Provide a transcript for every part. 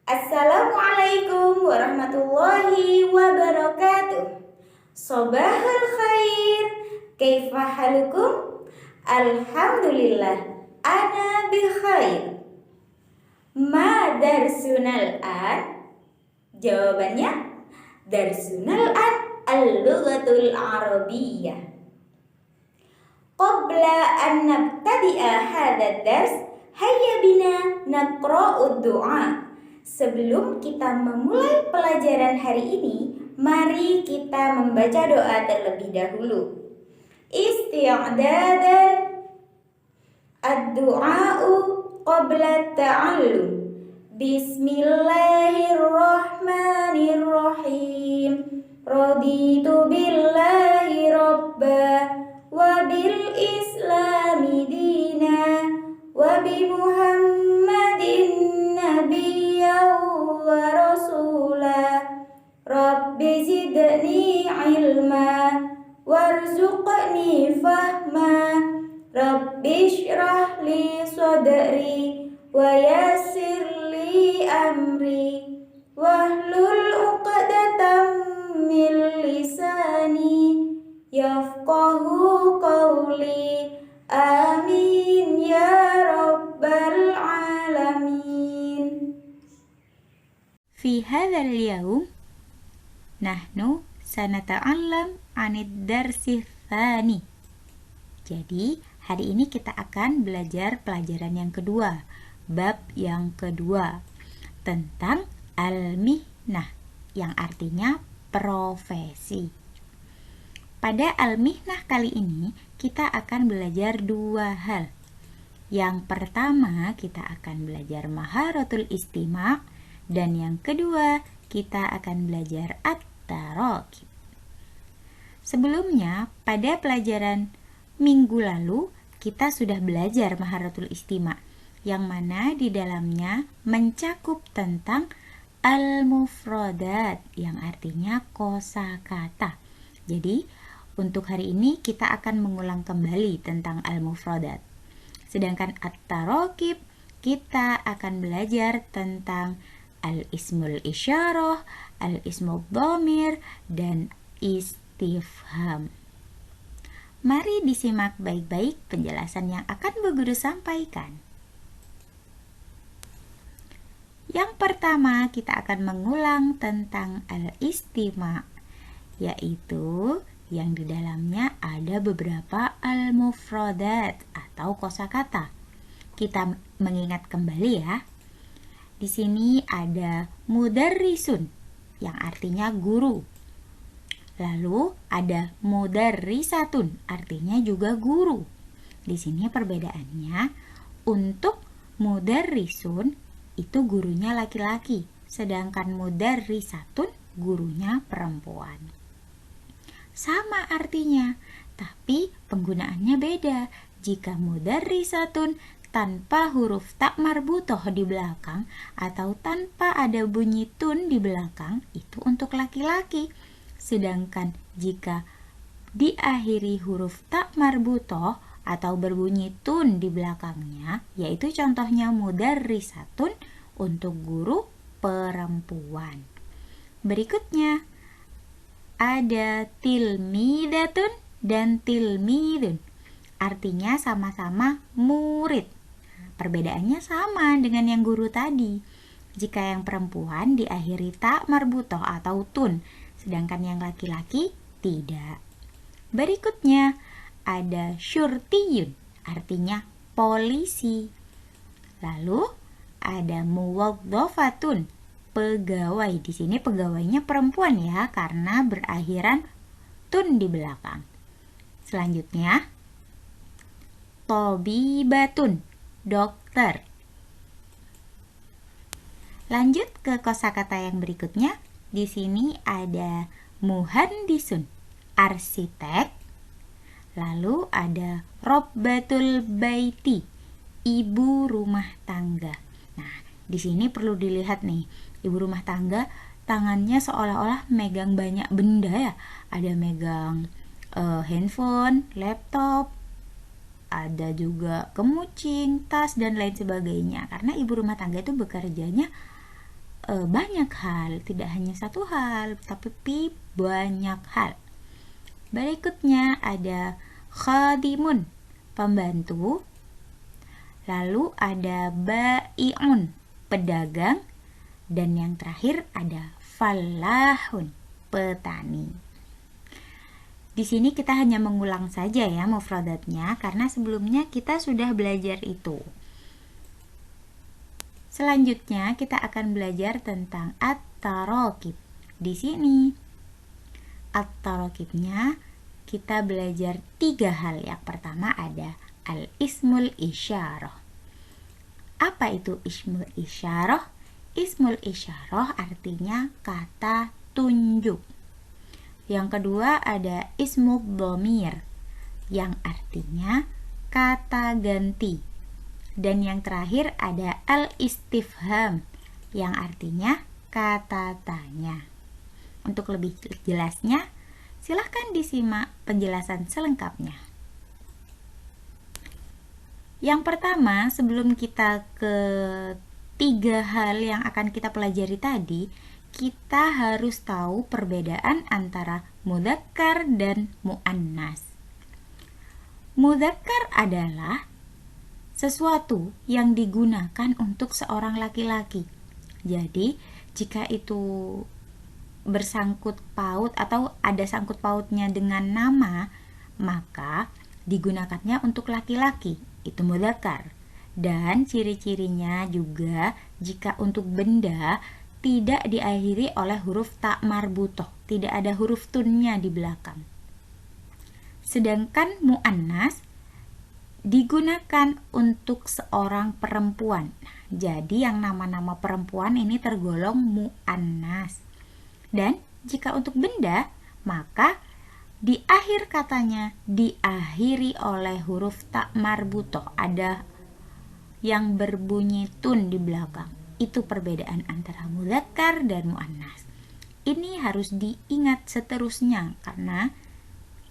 Assalamualaikum warahmatullahi wabarakatuh. Sobahul khair. Kaifa halukum? Alhamdulillah, ana bi khair. Ma darsunal an? Jawabannya, darsunal an al-lughatul arabiyyah. Qabla an nabtadi'a hadha dars, hayya bina naqra'ud du'a. Sebelum kita memulai pelajaran hari ini, mari kita membaca doa terlebih dahulu. Isti'dadan ad-du'a'u qabla ta'allum. Bismillahirrahmanirrahim. Raditu billahi rabba wa bil islami dina wa bi Muhammadin nabiyyan wa rasula. Rabbi zidni ilma warzuqni fahma. Rabbi shrah li sadri wa yassir li amri wahlul 'uqdatam min lisani yafqahu qawli. Amin ya rabbal alamin. Fi hadzal yaum nahnu sanata'allam 'anid darsi tsani. Jadi, hari ini kita akan belajar pelajaran yang kedua, bab yang kedua tentang al-mihnah yang artinya profesi. Pada al-mihnah kali ini kita akan belajar dua hal. Yang pertama kita akan belajar maharatul istima' dan yang kedua kita akan belajar at-tarakib. Sebelumnya pada pelajaran minggu lalu kita sudah belajar maharatul istima' yang mana di dalamnya mencakup tentang al-mufradat yang artinya kosakata. Jadi, untuk hari ini kita akan mengulang kembali tentang al-mufradat. Sedangkan at-tarakib kita akan belajar tentang al-ismul isyarah, al-ismul dhamir, dan istifham. Mari disimak baik-baik penjelasan yang akan Bu Guru sampaikan. Yang pertama, kita akan mengulang tentang al-istima', yaitu yang di dalamnya ada beberapa al-mufradat atau kosakata. Kita mengingat kembali ya. Di sini ada mudarrisun yang artinya guru. Lalu ada mudarrisatun artinya juga guru. Di sini perbedaannya, untuk mudarrisun itu gurunya laki-laki, sedangkan mudarrisatun gurunya perempuan. Sama artinya, tapi penggunaannya beda. Jika mudarrisatun tanpa huruf tak marbutoh di belakang atau tanpa ada bunyi tun di belakang, itu untuk laki-laki. Sedangkan jika diakhiri huruf tak marbutoh atau berbunyi tun di belakangnya, yaitu contohnya mudarrisatun untuk guru perempuan. Berikutnya ada tilmidatun dan tilmidun. Artinya sama-sama murid. Perbedaannya sama dengan yang guru tadi. Jika yang perempuan diakhiri tak marbutoh atau tun, sedangkan yang laki-laki tidak. Berikutnya ada syurtiyun, artinya polisi. Lalu ada muwadzafatun, pegawai. Di sini pegawainya perempuan ya, karena berakhiran tun di belakang. Selanjutnya tobibatun, dokter. Lanjut ke kosakata yang berikutnya. Di sini ada muhandisun, arsitek. Lalu ada robbatul baiti, ibu rumah tangga. Nah, di sini perlu dilihat nih, ibu rumah tangga tangannya seolah-olah megang banyak benda ya. Ada megang handphone, laptop, ada juga kemucing, tas, dan lain sebagainya. Karena ibu rumah tangga itu bekerjanya banyak hal, tidak hanya satu hal, tapi banyak hal. Berikutnya ada khadimun, pembantu. Lalu ada bai'un, pedagang. Dan yang terakhir ada falahun, petani. Di sini kita hanya mengulang saja ya mufradatnya, karena sebelumnya kita sudah belajar itu. Selanjutnya kita akan belajar tentang at-tarokib. Di sini at-tarokibnya kita belajar 3 hal. Yang pertama ada al-ismul isyarah. Apa itu ismul isyarah? Ismul isyarah artinya kata tunjuk. Yang kedua ada ismul dhamir, yang artinya kata ganti. Dan yang terakhir ada al-istifham, yang artinya kata tanya. Untuk lebih jelasnya, silahkan disimak penjelasan selengkapnya. Yang pertama, sebelum kita ke 3 hal yang akan kita pelajari tadi, kita harus tahu perbedaan antara mudzakkar dan muannas. Mudzakkar adalah sesuatu yang digunakan untuk seorang laki-laki. Jadi, jika itu bersangkut paut atau ada sangkut pautnya dengan nama, maka digunakannya untuk laki-laki, itu mudzakkar. Dan ciri-cirinya juga jika untuk benda tidak diakhiri oleh huruf ta marbutoh, tidak ada huruf tunnya di belakang. Sedangkan muannas digunakan untuk seorang perempuan. Nah, jadi yang nama-nama perempuan ini tergolong muannas. Dan jika untuk benda, maka di akhir katanya diakhiri oleh huruf ta marbutoh, ada yang berbunyi tun di belakang. Itu perbedaan antara mudzakkar dan muannas. Ini harus diingat seterusnya karena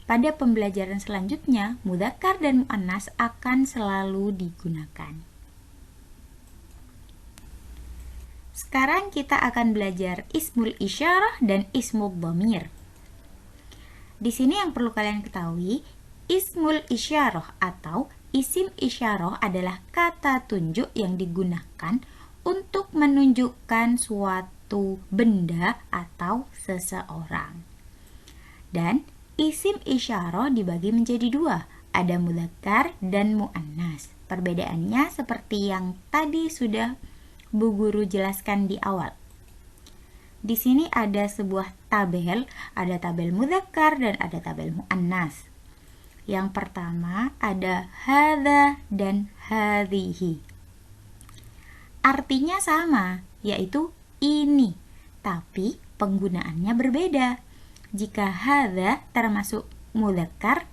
pada pembelajaran selanjutnya mudzakkar dan muannas akan selalu digunakan. Sekarang kita akan belajar ismul isyarah dan ismul dhamir. Di sini yang perlu kalian ketahui, ismul isyarah atau isim isyarah adalah kata tunjuk yang digunakan untuk menunjukkan suatu benda atau seseorang. Dan isim isyarah dibagi menjadi 2, ada mudzakkar dan muannas. Perbedaannya seperti yang tadi sudah Bu Guru jelaskan di awal. Di sini ada sebuah tabel, ada tabel mudzakkar dan ada tabel muannas. Yang pertama ada hadza dan hadhihi. Artinya sama, yaitu ini, tapi penggunaannya berbeda. Jika hadza termasuk mudzakkar,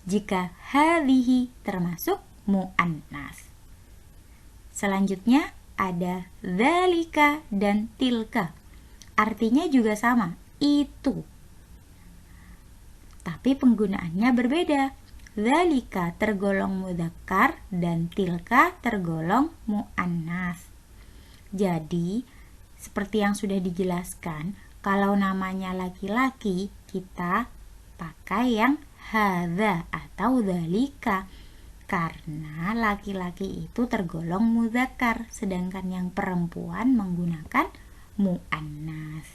jika hadhihi termasuk muannas. Selanjutnya ada dzalika dan tilka. Artinya juga sama, itu. Tapi penggunaannya berbeda. Dzalika tergolong mudzakkar dan tilka tergolong muannas. Jadi, seperti yang sudah dijelaskan, kalau namanya laki-laki, kita pakai yang hadza atau dzalika. Karena laki-laki itu tergolong mudzakkar, sedangkan yang perempuan menggunakan muannas.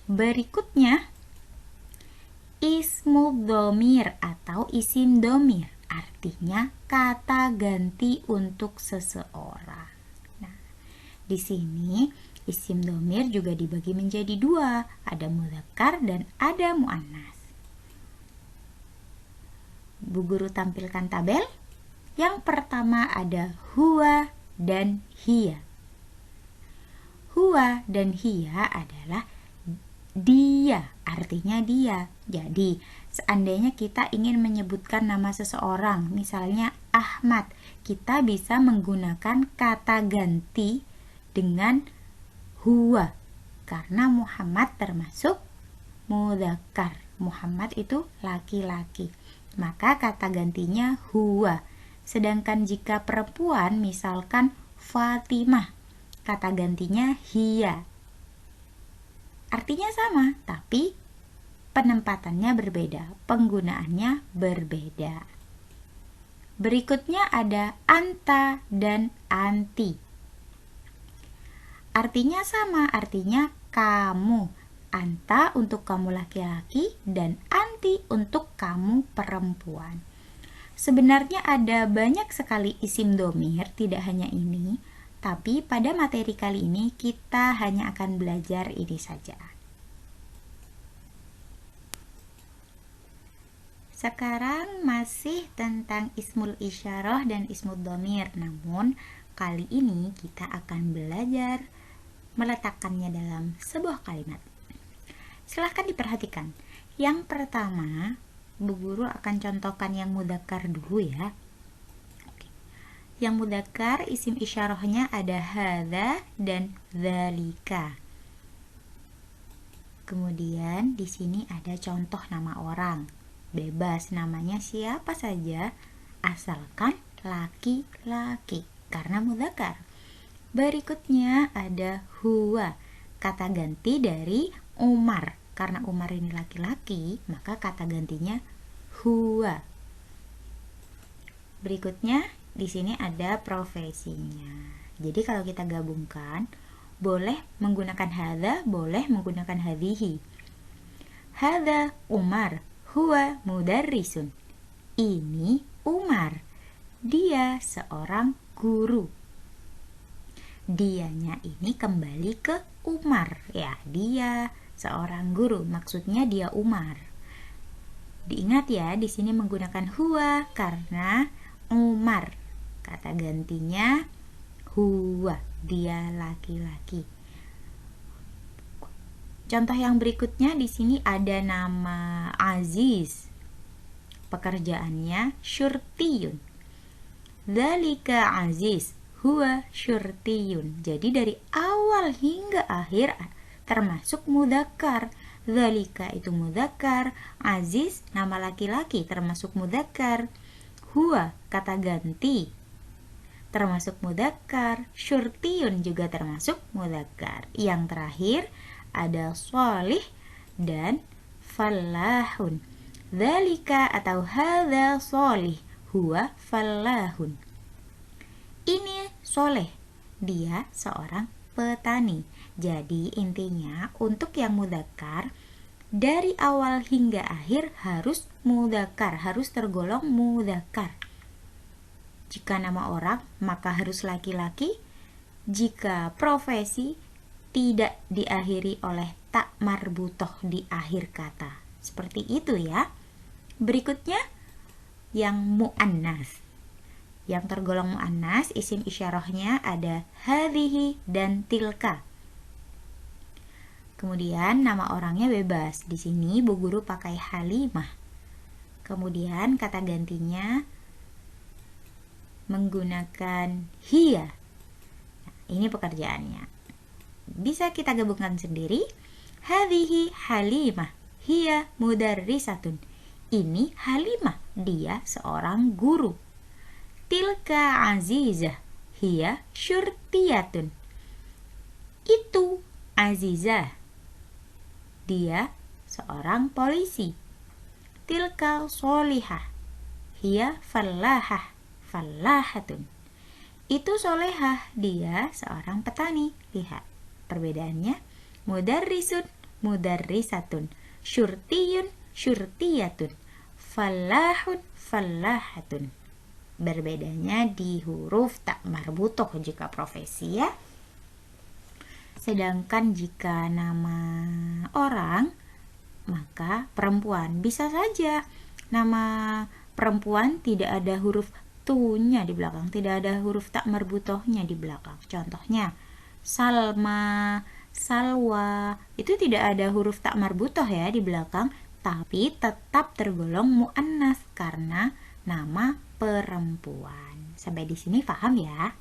Berikutnya, ismu dhamir atau isim dhamir, artinya kata ganti untuk seseorang. Nah, di sini isim dhamir juga dibagi menjadi 2, ada mudzakkar dan ada muannas. Bu Guru tampilkan tabel. Yang pertama ada huwa dan hiya. Huwa dan hiya adalah dia, artinya dia. Jadi, seandainya kita ingin menyebutkan nama seseorang, misalnya Ahmad, kita bisa menggunakan kata ganti dengan huwa, karena Muhammad termasuk mudzakkar. Muhammad itu laki-laki, maka kata gantinya huwa. Sedangkan jika perempuan, misalkan Fatimah, kata gantinya hiya. Artinya sama, tapi penempatannya berbeda, penggunaannya berbeda. Berikutnya ada anta dan anti. Artinya sama, artinya kamu. Anta untuk kamu laki-laki dan anti untuk kamu perempuan. Sebenarnya ada banyak sekali isim domir, tidak hanya ini, tapi pada materi kali ini kita hanya akan belajar ini saja. Sekarang masih tentang ismul isyarah dan ismul domir, namun kali ini kita akan belajar meletakkannya dalam sebuah kalimat. Silahkan diperhatikan. Yang pertama, Bu Guru akan contohkan yang mudzakkar dulu ya. Oke. Yang mudzakkar isim isyarahnya ada hadza dan dzalika. Kemudian di sini ada contoh nama orang. Bebas, namanya siapa saja asalkan laki-laki karena mudzakkar. Berikutnya ada huwa, kata ganti dari Umar. Karena Umar ini laki-laki, maka kata gantinya huwa. Berikutnya di sini ada profesinya. Jadi kalau kita gabungkan, boleh menggunakan hadza, boleh menggunakan hadhihi. Hadza Umar, huwa mudarrisun. Ini Umar, dia seorang guru. Dianya ini kembali ke Umar, ya, dia seorang guru, maksudnya dia Umar. Diingat ya, di sini menggunakan huwa karena Umar. Kata gantinya huwa, dia laki-laki. Contoh yang berikutnya di sini ada nama Aziz. Pekerjaannya syurtiyun. Dzalika Aziz, huwa syurtiyun. Jadi dari awal hingga akhir termasuk mudzakkar. Dzalika itu mudzakkar, Aziz nama laki-laki termasuk mudzakkar, huwa kata ganti termasuk mudzakkar, syurtiyun juga termasuk mudzakkar. Yang terakhir ada sholih dan fallahun. Dzalika atau hadza sholih, huwa fallahun. Ini soleh, dia seorang petani. Jadi intinya untuk yang mudzakkar dari awal hingga akhir harus mudzakkar, harus tergolong mudzakkar. Jika nama orang maka harus laki-laki. Jika profesi tidak diakhiri oleh tak marbutoh di akhir kata. Seperti itu ya. Berikutnya yang muannas. Yang tergolong muannas isim isyarahnya ada hadhihi dan tilka. Kemudian nama orangnya bebas. Di sini Bu Guru pakai Halimah. Kemudian kata gantinya menggunakan hiya. Nah, ini pekerjaannya. Bisa kita gabungkan sendiri. Hadhihi Halimah, hiya mudarrisatun. Ini Halimah, dia seorang guru. Tilka Azizah, hiya syurtiyatun. Itu Azizah, dia seorang polisi. Tilka solihah, hiya fallahah, fallahatun. Itu solehah, dia seorang petani. Lihat perbedaannya. Mudarrisun, mudarrisatun. Syurtiyun, syurtiyatun. Fallahun, fallahatun. Berbedanya di huruf tak marbutoh jika profesi ya. Sedangkan jika nama orang, maka perempuan. Bisa saja nama perempuan tidak ada huruf tu-nya di belakang, tidak ada huruf tak marbutohnya di belakang. Contohnya, Salma, Salwa, itu tidak ada huruf tak marbutoh ya di belakang, tapi tetap tergolong muannas karena nama perempuan. Sampai di sini paham ya?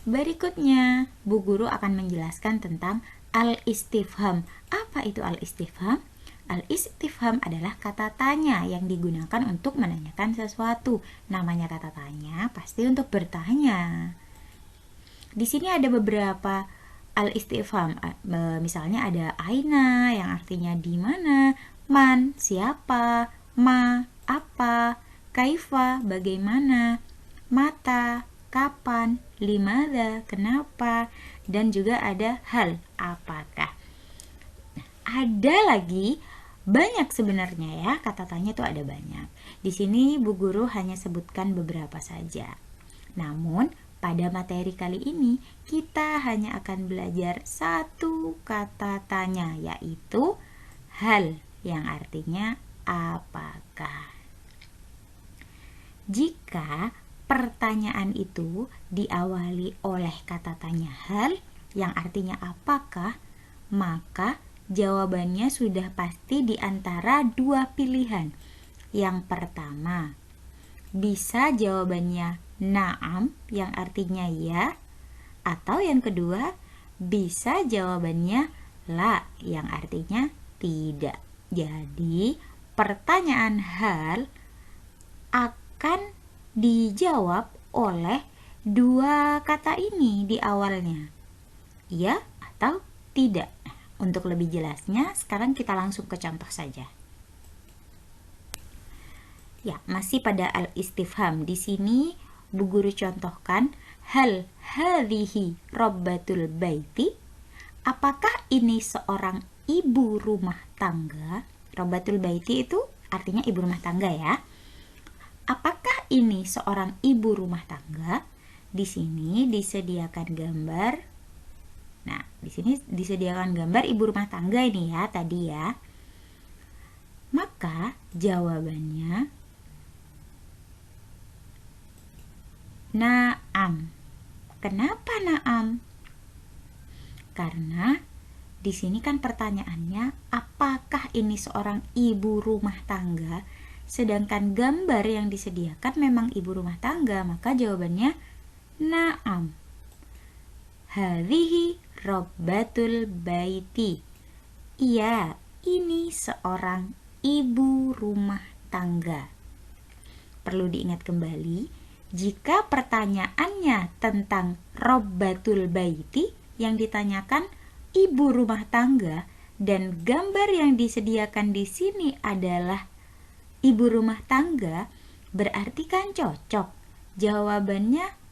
Berikutnya, Bu Guru akan menjelaskan tentang al-istifham. Apa itu al-istifham? Al-istifham adalah kata tanya yang digunakan untuk menanyakan sesuatu. Namanya kata tanya pasti untuk bertanya. Di sini ada beberapa al-istifham. Misalnya ada aina yang artinya di mana, man siapa, ma apa, kaifa bagaimana, mata kapan, limadha kenapa, dan juga ada hal apakah. Ada lagi banyak sebenarnya ya, kata tanya itu ada banyak. Di sini Bu Guru hanya sebutkan beberapa saja. Namun pada materi kali ini kita hanya akan belajar satu kata tanya, yaitu hal, yang artinya apakah. Jika pertanyaan itu diawali oleh kata tanya hal yang artinya apakah, maka jawabannya sudah pasti di antara dua pilihan. Yang pertama, bisa jawabannya na'am yang artinya ya, atau yang kedua, bisa jawabannya la yang artinya tidak. Jadi, pertanyaan hal akan dijawab oleh dua kata ini di awalnya, ya atau tidak. Untuk lebih jelasnya, sekarang kita langsung ke contoh saja. Ya, masih pada al-istifham. Di sini Bu Guru contohkan hal hadhihi rabbatul baiti. Apakah ini seorang ibu rumah tangga? Rabbatul baiti itu artinya ibu rumah tangga ya. Apakah ini seorang ibu rumah tangga? Di sini disediakan gambar. Nah, di sini disediakan gambar ibu rumah tangga ini ya tadi ya. Maka jawabannya na'am. Kenapa na'am? Karena di sini kan pertanyaannya apakah ini seorang ibu rumah tangga, sedangkan gambar yang disediakan memang ibu rumah tangga, maka jawabannya na'am. Hadhihi rabbatul baiti. Iya, ini seorang ibu rumah tangga. Perlu diingat kembali, jika pertanyaannya tentang rabbatul baiti, yang ditanyakan ibu rumah tangga, dan gambar yang disediakan di sini adalah ibu rumah tangga, berarti kan cocok. Jawabannya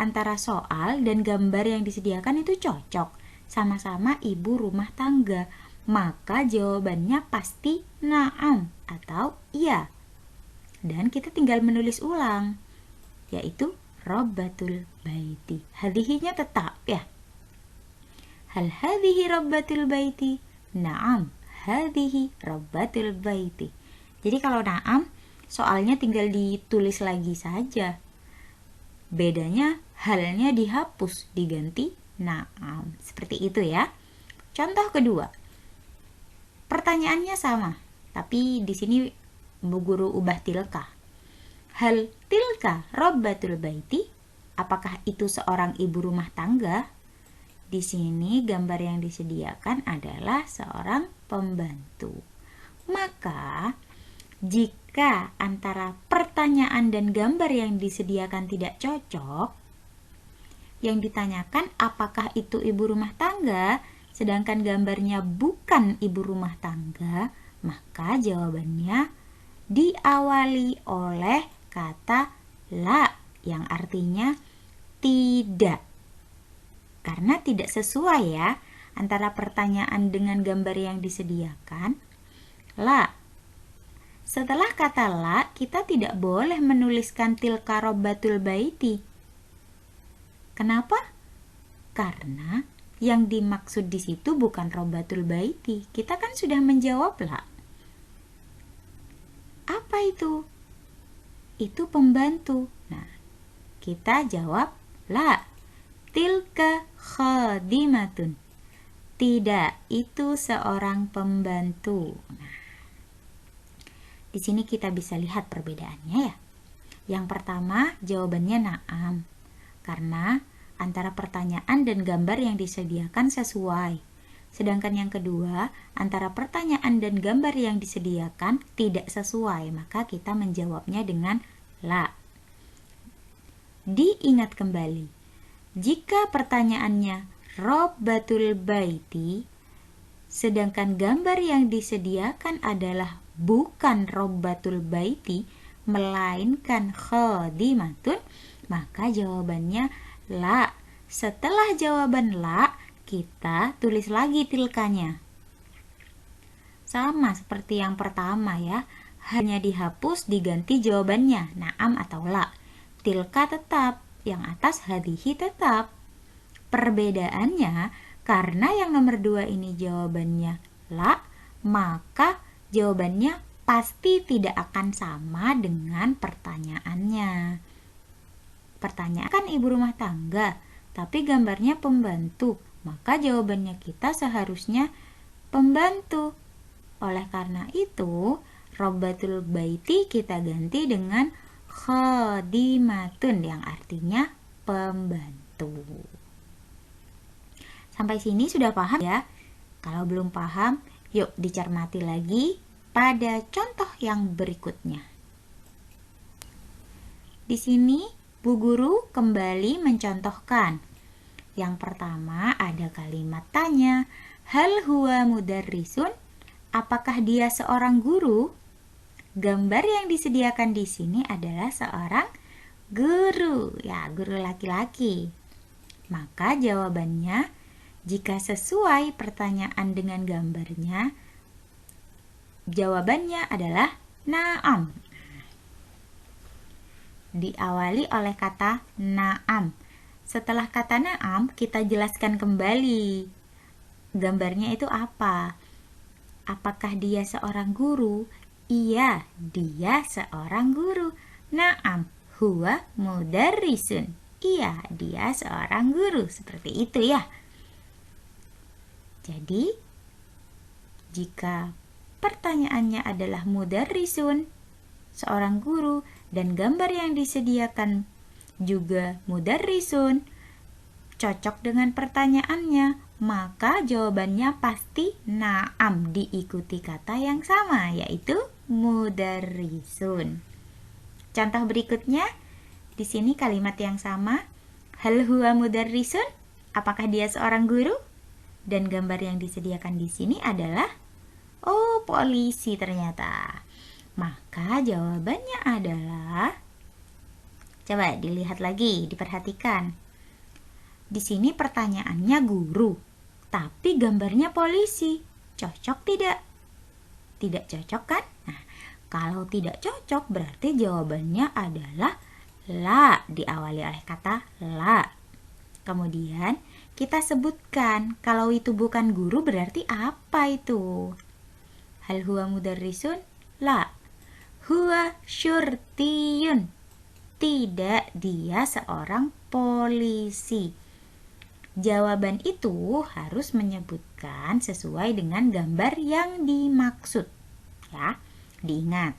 antara soal dan gambar yang disediakan itu cocok, sama-sama ibu rumah tangga, maka jawabannya pasti na'am atau iya. Dan kita tinggal menulis ulang, yaitu rabbatul baiti. Hadhihinya tetap ya. Hal hadhihi rabbatul baiti? Na'am, hadhihi rabbatul baiti. Jadi kalau na'am, soalnya tinggal ditulis lagi saja. Bedanya halnya dihapus, diganti na'am. Seperti itu ya. Contoh kedua. Pertanyaannya sama, tapi di sini Bu Guru ubah tilka. Hal tilka rabbatul baiti? Apakah itu seorang ibu rumah tangga? Di sini gambar yang disediakan adalah seorang pembantu. Maka jika antara pertanyaan dan gambar yang disediakan tidak cocok, yang ditanyakan apakah itu ibu rumah tangga, sedangkan gambarnya bukan ibu rumah tangga, maka jawabannya diawali oleh kata la yang artinya tidak. Karena tidak sesuai ya antara pertanyaan dengan gambar yang disediakan. La. Setelah kata la, kita tidak boleh menuliskan tilka rabbatul baiti. Kenapa? Karena yang dimaksud di situ bukan rabbatul baiti. Kita kan sudah menjawab la. Apa itu? Itu pembantu. Nah, kita jawab la. Tilka khadimatun. Tidak, itu seorang pembantu. Nah, di sini kita bisa lihat perbedaannya ya. Yang pertama, jawabannya na'am. Karena antara pertanyaan dan gambar yang disediakan sesuai. Sedangkan yang kedua, antara pertanyaan dan gambar yang disediakan tidak sesuai, maka kita menjawabnya dengan la. Diingat kembali, Jika pertanyaannya Robbatul Baiti, sedangkan gambar yang disediakan adalah bukan Robbatul Baiti, melainkan khadimatun, maka jawabannya la. Setelah jawaban la, kita tulis lagi tilkanya. Sama seperti yang pertama ya, hanya dihapus diganti jawabannya, na'am atau la. Tilka tetap, yang atas hadihi tetap. Perbedaannya, karena yang nomor 2 ini jawabannya la, maka jawabannya pasti tidak akan sama dengan pertanyaannya. Pertanyaan kan ibu rumah tangga, tapi gambarnya pembantu, maka jawabannya kita seharusnya pembantu. Oleh karena itu, Robbatul Baiti kita ganti dengan khadimatun yang artinya pembantu. Sampai sini sudah paham ya? Kalau belum paham, yuk dicermati lagi pada contoh yang berikutnya. Di sini Bu Guru kembali mencontohkan. Yang pertama ada kalimat tanya, hal huwa mudarrisun? Apakah dia seorang guru? Gambar yang disediakan di sini adalah seorang guru, ya, guru laki-laki. Maka jawabannya, jika sesuai pertanyaan dengan gambarnya, jawabannya adalah na'am. Diawali oleh kata na'am. Setelah kata na'am, kita jelaskan kembali gambarnya itu apa. Apakah dia seorang guru? Iya, dia seorang guru. Na'am, huwa mudarrisun. Iya, dia seorang guru. Seperti itu ya. Jadi, jika pertanyaannya adalah mudarrisun, seorang guru, dan gambar yang disediakan juga mudarrisun, cocok dengan pertanyaannya, maka jawabannya pasti na'am diikuti kata yang sama, yaitu mudarrisun. Contoh berikutnya, di sini kalimat yang sama, hal huwa mudarrisun? Apakah dia seorang guru? Dan gambar yang disediakan di sini adalah polisi ternyata. Maka jawabannya adalah, coba dilihat lagi, diperhatikan. Di sini pertanyaannya guru, tapi gambarnya polisi. Cocok tidak? Tidak cocok kan? Nah, kalau tidak cocok berarti jawabannya adalah la, diawali oleh kata la. Kemudian kita sebutkan kalau itu bukan guru berarti apa itu? Hal huwa mudarrisun? La. Huwa syurtiyun. Tidak, dia seorang polisi. Jawaban itu harus menyebutkan sesuai dengan gambar yang dimaksud. Ya, diingat.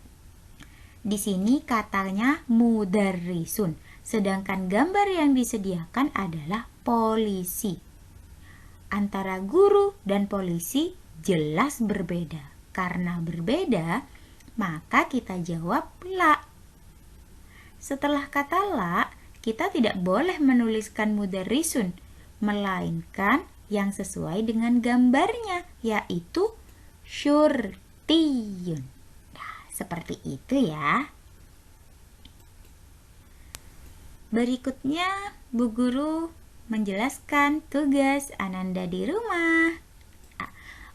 Di sini katanya mudarrisun, sedangkan gambar yang disediakan adalah polisi. Antara guru dan polisi jelas berbeda. Karena berbeda, maka kita jawab la. Setelah kata la, kita tidak boleh menuliskan mudarrisun, melainkan yang sesuai dengan gambarnya, yaitu syurtiyun. Nah, seperti itu ya. Berikutnya, Bu Guru menjelaskan tugas Ananda di rumah.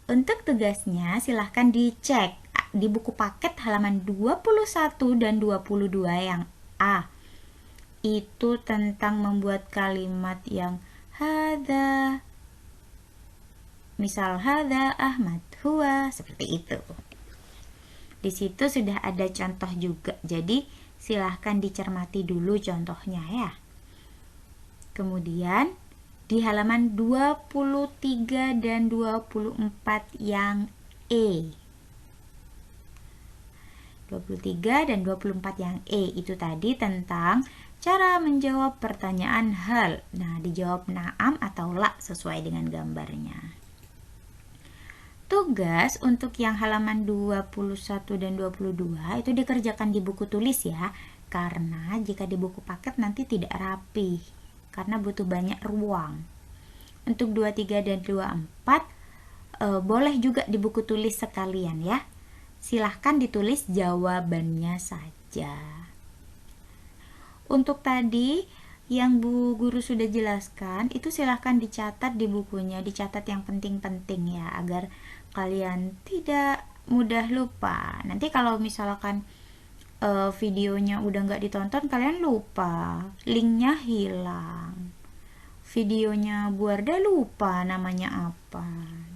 Untuk tugasnya silahkan dicek di buku paket halaman 21 dan 22 yang A. Itu tentang membuat kalimat yang hadza. Misal hadza Ahmad huwa, seperti itu. Di situ sudah ada contoh juga. Jadi silahkan dicermati dulu contohnya ya. Kemudian di halaman 23 dan 24 yang E. 23 dan 24 yang E itu tadi tentang cara menjawab pertanyaan hal. Nah, dijawab na'am atau la sesuai dengan gambarnya. Tugas untuk yang halaman 21 dan 22 itu dikerjakan di buku tulis ya. Karena jika di buku paket nanti tidak rapi. karena butuh banyak ruang. Untuk 23 dan 24 boleh juga di buku tulis sekalian ya. Silahkan ditulis jawabannya saja. Untuk tadi yang Bu Guru sudah jelaskan, itu silahkan dicatat di bukunya, dicatat yang penting-penting ya, agar kalian tidak mudah lupa. Nanti kalau misalkan videonya udah nggak ditonton, kalian lupa, linknya hilang, videonya Bu Arda lupa namanya apa.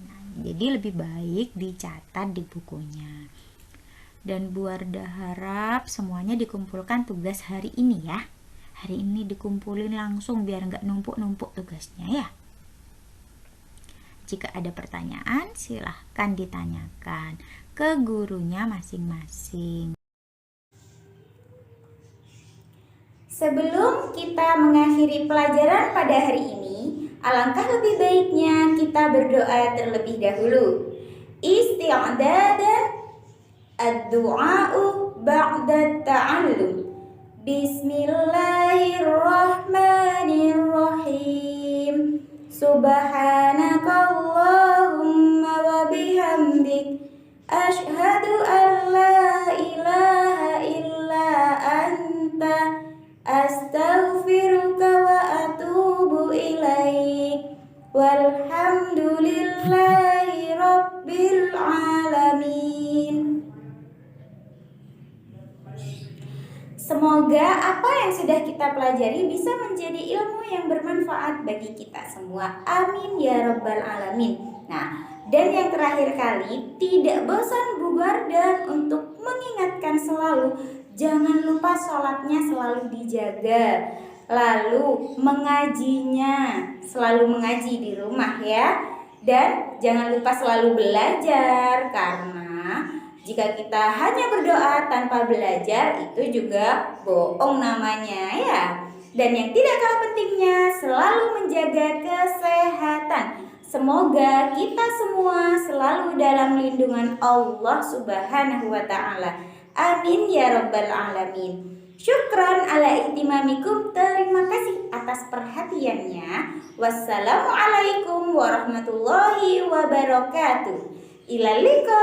Nah, jadi lebih baik dicatat di bukunya. Dan Bu Arda harap semuanya dikumpulkan tugas hari ini ya. Hari ini dikumpulin langsung biar nggak numpuk-numpuk tugasnya ya. Jika ada pertanyaan, silahkan ditanyakan ke gurunya masing-masing. Sebelum kita mengakhiri pelajaran pada hari ini, alangkah lebih baiknya kita berdoa terlebih dahulu. Isti'dadan ad-du'a'u ba'da ta'allum. Bismillahirrahmanirrahim. Subhanakallahumma wa bihamdik, asyhadu an la ilaha illa anta, astaghfiruka wa atubu ilaik. Walhamdulillahi rabbil alamin. Semoga apa yang sudah kita pelajari bisa menjadi ilmu yang bermanfaat bagi kita semua. Amin ya rabbal alamin. Nah, dan yang terakhir kali, tidak bosan Bu Garda untuk mengingatkan selalu, jangan lupa sholatnya selalu dijaga. Lalu mengajinya, selalu mengaji di rumah ya. Dan jangan lupa selalu belajar, karena jika kita hanya berdoa tanpa belajar, itu juga bohong namanya ya. Dan yang tidak kalah pentingnya, selalu menjaga kesehatan. Semoga kita semua selalu dalam lindungan Allah Subhanahu wa ta'ala. Amin ya rabbal alamin. Syukran ala ihtimamikum. Terima kasih atas perhatiannya. Wassalamualaikum warahmatullahi wabarakatuh. Ilal liqa.